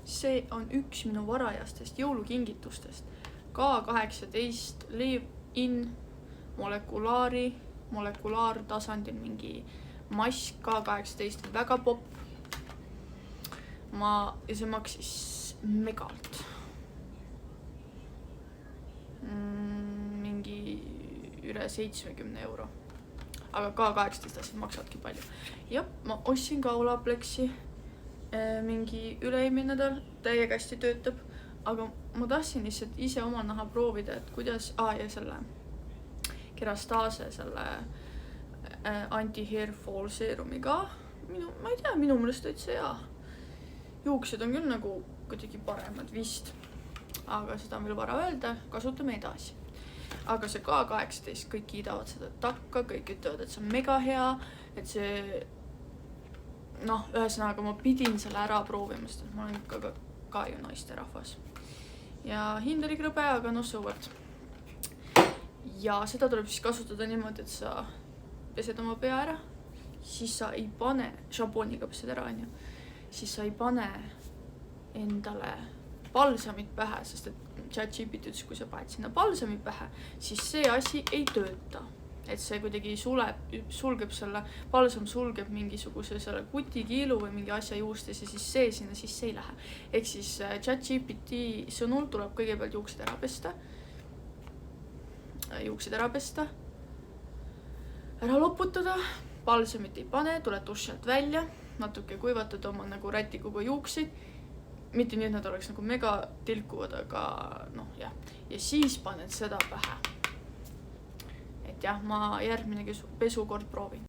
see on üks minu varajastest jõulukingitustest. K18 Live-In molekulaartasandil mingi mask K18 väga popp. Ja see maksis megalt. Mingi üle 70 €. Aga K18 asjad maksavadki palju. Ja ma ostsin ka Olapleksi mingi üle-eelmine nädal, täiega hästi töötab. Aga ma tahtsin lihtsalt ise oma naha proovida, et kuidas, ja selle Kerastase selle anti-hair fall seerumi ka. Ma ei tea, minu meelest täitsa hea. Juuksed on küll nagu kuidagi paremad vist. Aga seda on veel vara öelda, kasutame edasi. Aga see K18, kõik kiidavad seda takka, kõik ütlevad, et see on mega hea, et see ühesõnaga ma pidin selle ära proovima, sest ma olen ikka ka ju naiste rahvas. Ja hind oli krõbe, aga so what. Ja seda tuleb siis kasutada niimoodi, et sa pesed oma pea ära, siis sa ei pane, šampooniga pesed ära, siis sa ei pane endale balsamit pähe, sest et ChatGPT ütles, kui sa paned sinna balsamit pähe, siis see asi ei tööta. Et see kuidagi sulgeb selle, balsam sulgeb mingisuguse selle kutikiilu või mingi asja juustes ja siis see sinna sisse ei lähe. Ehk siis ChatGPT sõnul tuleb kõigepealt juuksed ära pesta, ära loputada, balsamit ei pane, tuled dušilt välja, natuke kuivatada oma nagu rätikuga juukseid, mitte nii, et nad oleks nagu mega tilkuvad, aga jah. Ja siis paned seda pähe. Et jah, ma järgmine pesukord proovin.